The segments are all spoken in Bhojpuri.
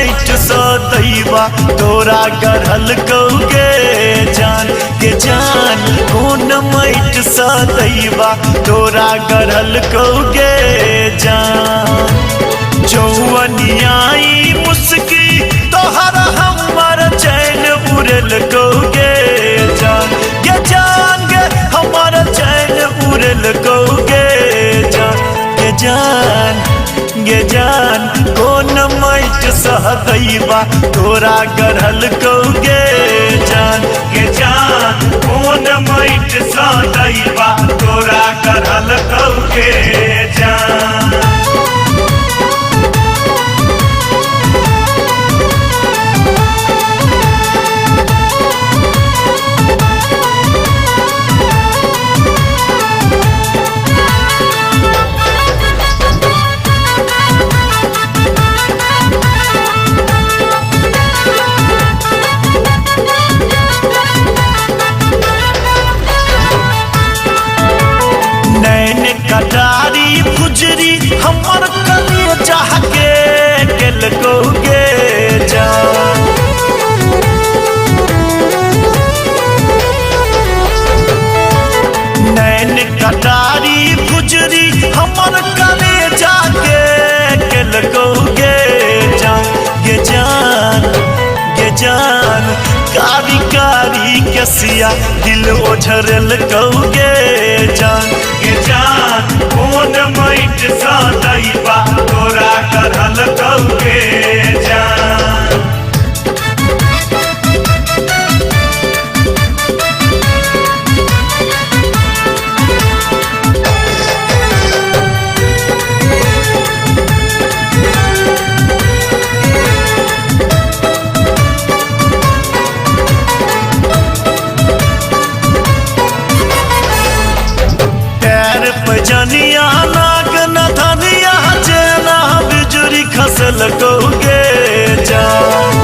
मैट सदैवा तोरा गढ़ल कौगे जान के जान कोन मैट सदैवा तोरा गढ़ल कौगे जान जौवनियाई मुस्की तोहर हमर चैन उड़ल कौगे जान गे जान गे हमर चैन उड़ल कौगे जान गे जान गे जान कोन मैट सहदैवा तोरा गढ़ल कौगे जान गे जान कोन मैट सहदैवा तोरा गढ़ल कौगे जान कटारी फुजरी हमर कलिए चाह के केल कौगे जान नैन कटारी फुजरी हमर कलिए जाके केल कौगे जान गे जान गे जान कारी कारी कसिया दिल ओझरल कौगे जान गे जान कोन मैट सदैवा तोरा गढ़ल कौगे जान जनिया नाग न धनिया जेना बिजुरी खसल कौगे जान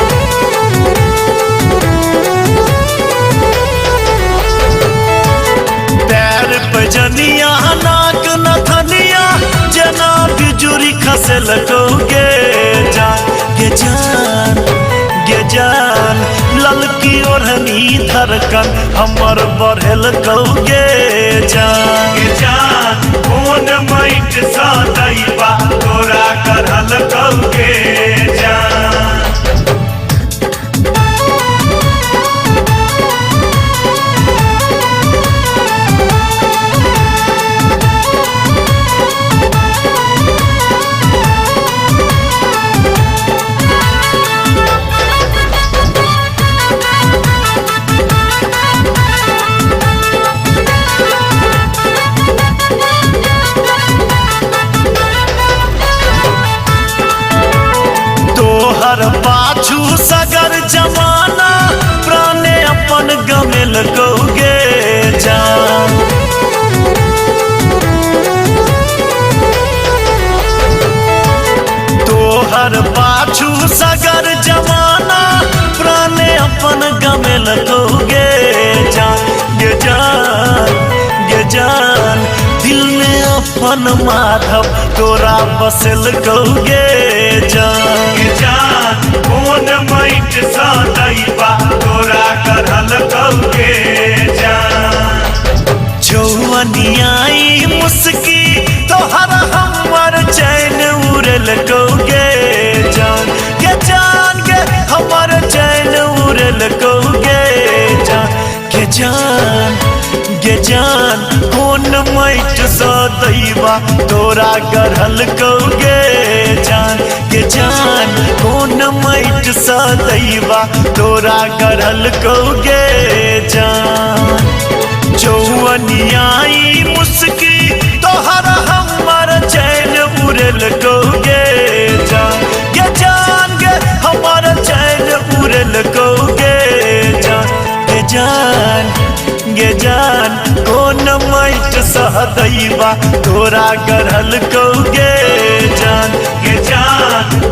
पैर पे जनिया नाग न धनिया जेना बिजुरी खसल कौगे जान गे जान गे जान ललकी ओढ़नी धड़कन हमर बढ़ल कौगे जान गे जान कोन मैट सदैवा तोरा गढ़ल कौगे जान तोहर पाछू सगर जमाना प्राणे अपन गमिल कौगे जान तोहर पाछू सगर जमाना प्राणे अपन गमिल कौगे जान गे जान गे जान दिल में अपन माधव तोरा बसल कौगे जान गे जान कोन मैट सदैवा तोरा गढ़ल कौगे जान जौवनियाई मुस्की तोहर हमर चैन उड़ल कौगे जान गे जान गे हमर चैन उड़ल कौगे जान गे जान गे जान कोन मैट सदैवा तोरा गढ़ल कौगे जान गे जान कोन मैट सदैवा तोरा गढ़ल कौगे जान जौवनियाई मुस्की तोहर हमर चैन उड़ल कौगे जान गे जान गे हमर चैन उड़ल कौगे जान गे जान गे जान कोन मैट सहदैवा तोरा गढ़ल कौगे जान गे जान